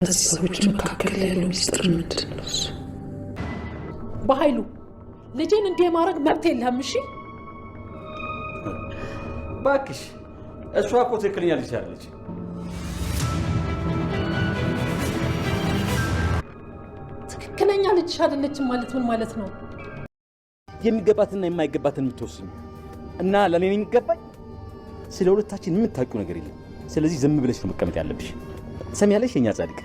እነዚህ ሰዎች መካከል ያለው ሚስጥር ምንድን ነው? በኃይሉ ልጄን እንዲህ የማድረግ መብት የለህም። እሺ እባክሽ፣ እሷ እኮ ትክክለኛ ልጅ አለች። ትክክለኛ ልጅሽ አይደለችም ማለት ምን ማለት ነው? የሚገባትና የማይገባትን የምትወስኝ እና ለኔ ነው የሚገባኝ። ስለ ሁለታችን የምታውቂው ነገር የለም። ስለዚህ ዝም ብለሽ ነው መቀመጥ ያለብሽ። ሰሚያለሽ? የኛ ጻድቅ፣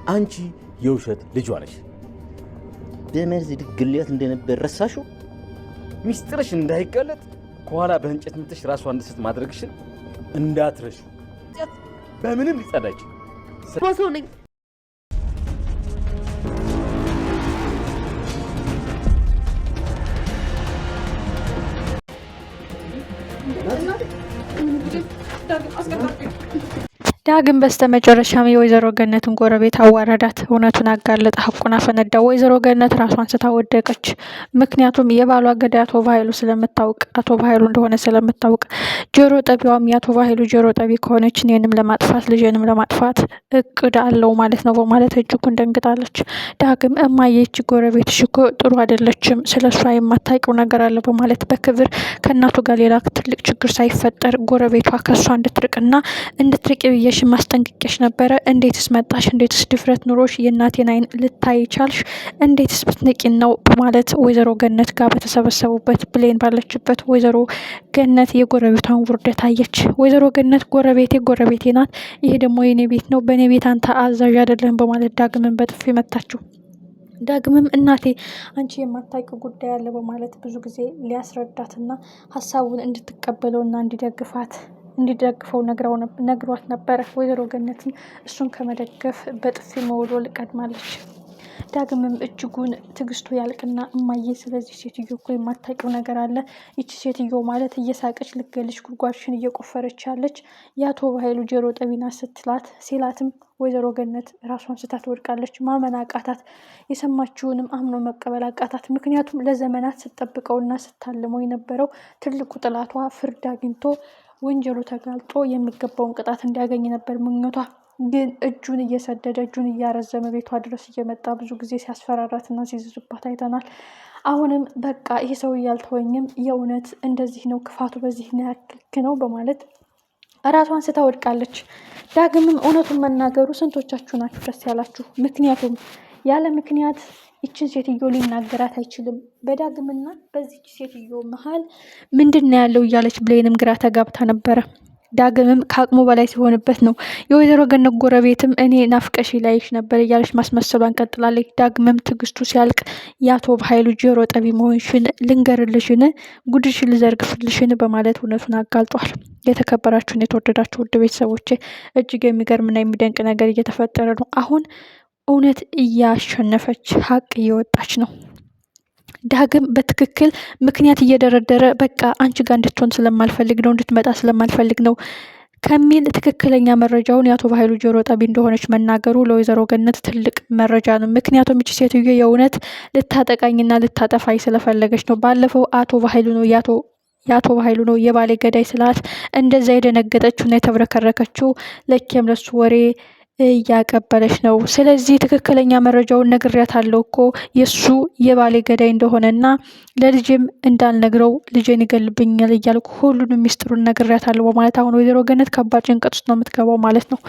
አንቺ የውሸት ልጇ ነሽ። በመርዝ ድግልያት እንደነበር ረሳሽው? ሚስጥርሽ እንዳይጋለጥ ከኋላ በእንጨት ምትሽ ራሷ እንድትስት ማድረግሽን እንዳትረሹ። በምንም ሊጸዳጅ ሰው ነኝ። ዳግም በስተመጨረሻም የወይዘሮ ገነትን ጎረቤት አዋረዳት። እውነቱን አጋለጠ። ሀቁን አፈነዳ። ወይዘሮ ገነት ራሷን ስታወደቀች። ምክንያቱም የባሏ ገዳይ አቶ ባይሉ ስለምታውቅ፣ አቶ ባይሉ እንደሆነ ስለምታውቅ፣ ጆሮ ጠቢዋም የአቶ ባይሉ ጆሮ ጠቢ ከሆነች እኔንም ለማጥፋት ልጄንም ለማጥፋት እቅድ አለው ማለት ነው በማለት እጅጉን ደንግጣለች። ዳግም እማዬ ይህች ጎረቤትሽ እኮ ጥሩ አይደለችም፣ ስለ እሷ የማታውቂው ነገር አለ በማለት በክብር ከእናቱ ጋር ሌላ ትልቅ ችግር ሳይፈጠር ጎረቤቷ ከእሷ እንድትርቅና እንድትርቅ ብዬ ማስጠንቀቂያሽ ነበረ። እንዴትስ መጣሽ? እንዴትስ ድፍረት ኑሮሽ የእናቴን አይን ልታይ ቻልሽ? እንዴትስ ብትንቂን ነው? በማለት ወይዘሮ ገነት ጋር በተሰበሰቡበት ብሌን ባለችበት ወይዘሮ ገነት የጎረቤቷን ውርደት አየች። ወይዘሮ ገነት ጎረቤቴ ናት፣ ይሄ ደግሞ የኔ ቤት ነው፣ በእኔ ቤት አንተ አዛዥ አይደለም በማለት ዳግምን በጥፊ መታችው። ዳግምም እናቴ አንቺ የማታውቂው ጉዳይ አለ በማለት ብዙ ጊዜ ሊያስረዳትና ሀሳቡን እንድትቀበለውና እንዲደግፈው ነግሯት ነበረ። ወይዘሮ ገነትን እሱን ከመደገፍ በጥፊ መወልወል ቀድማለች። ዳግምም እጅጉን ትግስቱ ያልቅና እማዬ ስለዚህ ሴትዮ እኮ የማታውቂው ነገር አለ። ይቺ ሴትዮ ማለት እየሳቀች ልገልሽ ጉድጓድሽን እየቆፈረች ያለች የአቶ ባይሉ ጆሮ ጠቢና ሲላትም ወይዘሮ ገነት ራሷን ስታ ትወድቃለች። ማመን አቃታት። የሰማችውንም አምኖ መቀበል አቃታት። ምክንያቱም ለዘመናት ስትጠብቀውና ስታልመው የነበረው ትልቁ ጥላቷ ፍርድ አግኝቶ ወንጀሉ ተጋልጦ የሚገባውን ቅጣት እንዲያገኝ ነበር ምኞቷ። ግን እጁን እየሰደደ እጁን እያረዘመ ቤቷ ድረስ እየመጣ ብዙ ጊዜ ሲያስፈራራትና ሲዝዝባት አይተናል። አሁንም በቃ ይሄ ሰው እያልተወኝም የእውነት እንደዚህ ነው ክፋቱ በዚህ ያክል ነው በማለት ራሷን ስታ ወድቃለች። ዳግምም እውነቱን መናገሩ ስንቶቻችሁ ናችሁ ደስ ያላችሁ? ምክንያቱም ያለ ምክንያት ይችን ሴትዮ ሊናገራት አይችልም። በዳግምና በዚች ሴትዮ መሀል ምንድን ነው ያለው እያለች ብሌንም ግራ ተጋብታ ነበረ። ዳግምም ከአቅሙ በላይ ሲሆንበት ነው የወይዘሮ ገነት ጎረቤትም እኔ ናፍቀሽ ላይሽ ነበር እያለች ማስመሰሏን ቀጥላለች። ዳግምም ትግስቱ ሲያልቅ የአቶ ኃይሉ ጆሮ ጠቢ መሆንሽን ልንገርልሽን፣ ጉድሽን ልዘርግፍልሽን በማለት እውነቱን አጋልጧል። የተከበራችሁን የተወደዳችሁ ውድ ቤተሰቦቼ እጅግ የሚገርምና የሚደንቅ ነገር እየተፈጠረ ነው። አሁን እውነት እያሸነፈች ሀቅ እየወጣች ነው። ዳግም በትክክል ምክንያት እየደረደረ በቃ አንቺ ጋር እንድትሆን ስለማልፈልግ ነው፣ እንድትመጣ ስለማልፈልግ ነው ከሚል ትክክለኛ መረጃውን የአቶ ባይሉ ጆሮ ጠቢ እንደሆነች መናገሩ ለወይዘሮ ገነት ትልቅ መረጃ ነው። ምክንያቱም እቺ ሴትዮ የእውነት ልታጠቃኝና ልታጠፋኝ ስለፈለገች ነው። ባለፈው የአቶ ባይሉ ነው የባሌ ገዳይ ስላት እንደዛ የደነገጠችውና የተብረከረከችው ለኬም ለሱ ወሬ እያቀበለች ነው። ስለዚህ ትክክለኛ መረጃውን ነግሬያታለሁ እኮ የሱ የባሌ ገዳይ እንደሆነና ለልጅም እንዳልነግረው ልጄን ይገልብኛል እያልኩ ሁሉንም ሚስጥሩን ነግሬያታለሁ በማለት አሁን ወይዘሮ ገነት ከባድ ጭንቀት ውስጥ ነው የምትገባው ማለት ነው።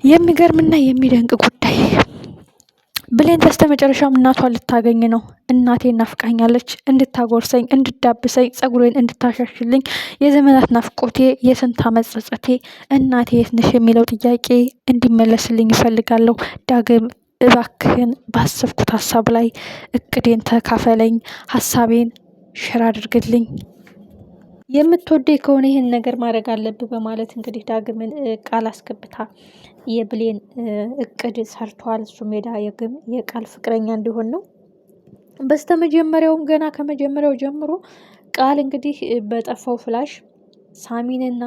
የሚገርምና የሚደንቅ ጉዳይ። ብሌን በስተመጨረሻም እናቷን ልታገኝ ነው። እናቴ ናፍቃኛለች፣ እንድታጎርሰኝ፣ እንድዳብሰኝ፣ ጸጉሬን እንድታሻሽልኝ፣ የዘመናት ናፍቆቴ፣ የስንት ዓመት ጸጸቴ እናቴ የት ነሽ የሚለው ጥያቄ እንዲመለስልኝ ይፈልጋለሁ። ዳግም እባክህን ባሰብኩት ሀሳብ ላይ እቅዴን ተካፈለኝ፣ ሀሳቤን ሽር አድርግልኝ፣ የምትወደኝ ከሆነ ይህን ነገር ማድረግ አለብህ በማለት እንግዲህ ዳግምን ቃል አስገብታ የብሌን እቅድ ሰርቷል። እሱም የዳግም የቃል ፍቅረኛ እንዲሆን ነው። በስተመጀመሪያውም ገና ከመጀመሪያው ጀምሮ ቃል እንግዲህ በጠፋው ፍላሽ ሳሚንና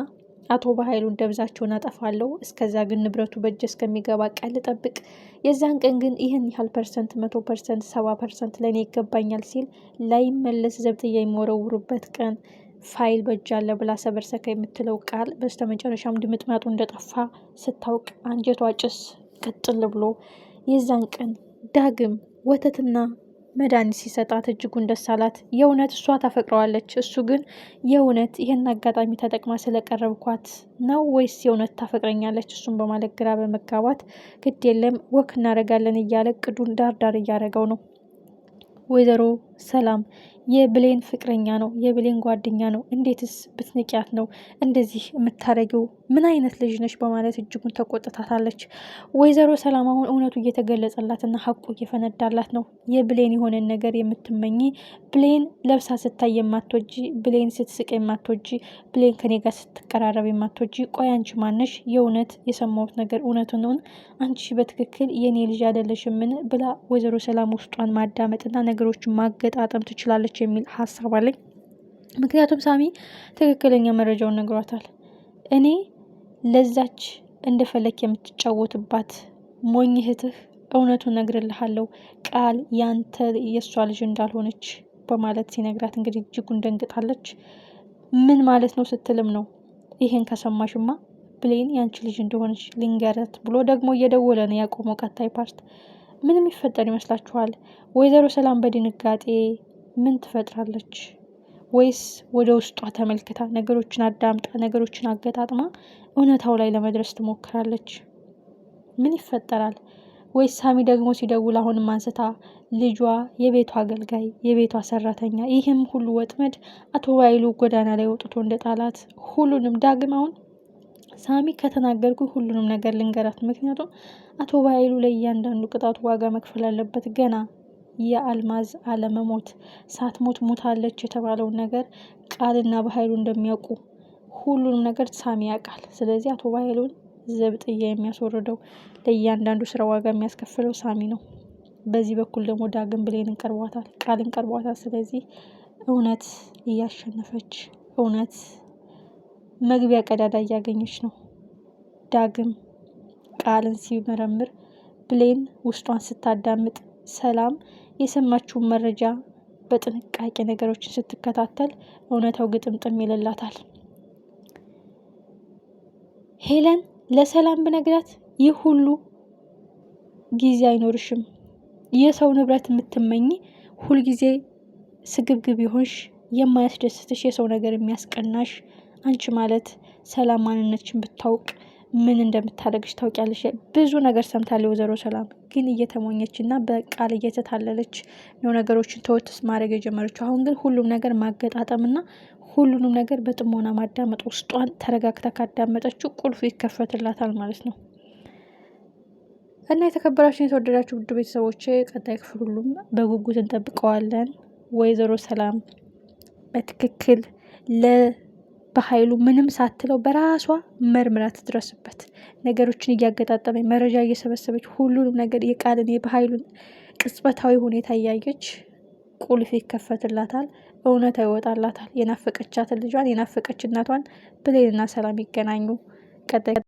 አቶ ባይሉን ደብዛቸውን አጠፋለሁ፣ እስከዛ ግን ንብረቱ በእጅ እስከሚገባ ቃል ጠብቅ፣ የዛን ቀን ግን ይህን ያህል ፐርሰንት 100%፣ 70% ለእኔ ይገባኛል ሲል ላይመለስ ዘብጥያ የሚወረውሩበት ቀን ፋይል በእጃለ ብላ ሰበርሰካ የምትለው ቃል በስተመጨረሻም ድምጥማጡ እንደጠፋ ስታውቅ አንጀቷ ጭስ ቅጥል ብሎ የዛን ቀን ዳግም ወተትና መድኃኒት ሲሰጣት እጅጉን ደስ አላት። የእውነት እሷ ታፈቅረዋለች፣ እሱ ግን የእውነት ይህን አጋጣሚ ተጠቅማ ስለቀረብኳት ነው ወይስ የእውነት ታፈቅረኛለች? እሱን በማለት ግራ በመጋባት ግድ የለም ወክ እናደርጋለን እያለ እቅዱን ዳርዳር እያደረገው ነው። ወይዘሮ ሰላም የብሌን ፍቅረኛ ነው፣ የብሌን ጓደኛ ነው። እንዴትስ ብትንቂያት ነው እንደዚህ የምታደርጊው? ምን አይነት ልጅ ነች? በማለት እጅጉን ተቆጥታታለች። ወይዘሮ ሰላም አሁን እውነቱ እየተገለጸላትና ሀቁ እየፈነዳላት ነው። የብሌን የሆነን ነገር የምትመኝ፣ ብሌን ለብሳ ስታይ የማትወጂ፣ ብሌን ስትስቅ የማትወጂ፣ ብሌን ከኔ ጋር ስትቀራረብ የማትወጂ፣ ቆይ አንቺ ማነሽ? የእውነት የሰማሁት ነገር እውነቱን አንቺ በትክክል የኔ ልጅ አይደለሽምን? ብላ ወይዘሮ ሰላም ውስጧን ማዳመጥና ነገሮችን ማገጣጠም ትችላለች የሚል ሀሳብ አለኝ። ምክንያቱም ሳሚ ትክክለኛ መረጃውን ነግሯታል። እኔ ለዛች እንደፈለክ የምትጫወትባት ሞኝ እህትህ እውነቱን ነግርልሃለሁ፣ ቃል ያንተ የእሷ ልጅ እንዳልሆነች በማለት ሲነግራት እንግዲህ እጅጉን ደንግጣለች። ምን ማለት ነው ስትልም ነው ይሄን ከሰማሽማ ብሌን ያንቺ ልጅ እንደሆነች ልንገረት ብሎ ደግሞ እየደወለ ነው ያቆመው። ቀጣይ ፓርት ምንም ይፈጠር ይመስላችኋል? ወይዘሮ ሰላም በድንጋጤ ምን ትፈጥራለች? ወይስ ወደ ውስጧ ተመልክታ ነገሮችን አዳምጣ ነገሮችን አገጣጥማ እውነታው ላይ ለመድረስ ትሞክራለች? ምን ይፈጠራል? ወይስ ሳሚ ደግሞ ሲደውል አሁንም አንስታ ልጇ የቤቷ አገልጋይ የቤቷ ሰራተኛ፣ ይህም ሁሉ ወጥመድ አቶ ባይሉ ጎዳና ላይ ወጥቶ እንደጣላት ሁሉንም ዳግም አሁን ሳሚ ከተናገርኩ ሁሉንም ነገር ልንገራት። ምክንያቱም አቶ ባይሉ ለእያንዳንዱ ቅጣቱ ዋጋ መክፈል አለበት። ገና የአልማዝ አለመሞት ሳትሞት ሞታለች የተባለውን ነገር ቃልና በኃይሉ እንደሚያውቁ ሁሉንም ነገር ሳሚ ያውቃል። ስለዚህ አቶ ባይሉን ዘብጥያ የሚያስወርደው ለእያንዳንዱ ስራ ዋጋ የሚያስከፍለው ሳሚ ነው። በዚህ በኩል ደግሞ ዳግም ብሌን እንቀርቧታል፣ ቃል እንቀርቧታል። ስለዚህ እውነት እያሸነፈች እውነት መግቢያ ቀዳዳ እያገኘች ነው። ዳግም ቃልን ሲመረምር ብሌን ውስጧን ስታዳምጥ ሰላም የሰማችውን መረጃ በጥንቃቄ ነገሮችን ስትከታተል እውነታው ግጥምጥም ይልላታል። ሄለን ለሰላም ብነግራት ይህ ሁሉ ጊዜ አይኖርሽም፣ የሰው ንብረት የምትመኝ ሁልጊዜ ስግብግብ ይሆንሽ፣ የማያስደስትሽ የሰው ነገር የሚያስቀናሽ አንቺ ማለት ሰላም ማንነችን ብታውቅ ምን እንደምታደርግሽ ታውቂያለሽ። ብዙ ነገር ሰምታለች ወይዘሮ ሰላም፣ ግን እየተሞኘች እና በቃል እየተታለለች ነው ነገሮችን ተወትስ ማድረግ የጀመረችው። አሁን ግን ሁሉም ነገር ማገጣጠምና ሁሉንም ነገር በጥሞና ማዳመጥ፣ ውስጧን ተረጋግታ ካዳመጠችው ቁልፉ ይከፈትላታል ማለት ነው። እና የተከበራችሁ የተወደዳችሁ ውድ ቤተሰቦች ቀጣይ ክፍል ሁሉም በጉጉት እንጠብቀዋለን። ወይዘሮ ሰላም በትክክል በኃይሉ ምንም ሳትለው በራሷ መርምራ ትድረስበት። ነገሮችን እያገጣጠመች መረጃ እየሰበሰበች ሁሉንም ነገር የቃልን የበኃይሉን ቅጽበታዊ ሁኔታ እያየች ቁልፍ ይከፈትላታል፣ እውነታ ይወጣላታል። የናፈቀቻትን ልጇን የናፈቀች እናቷን ብሌንና ሰላም ይገናኙ። ቀጣይ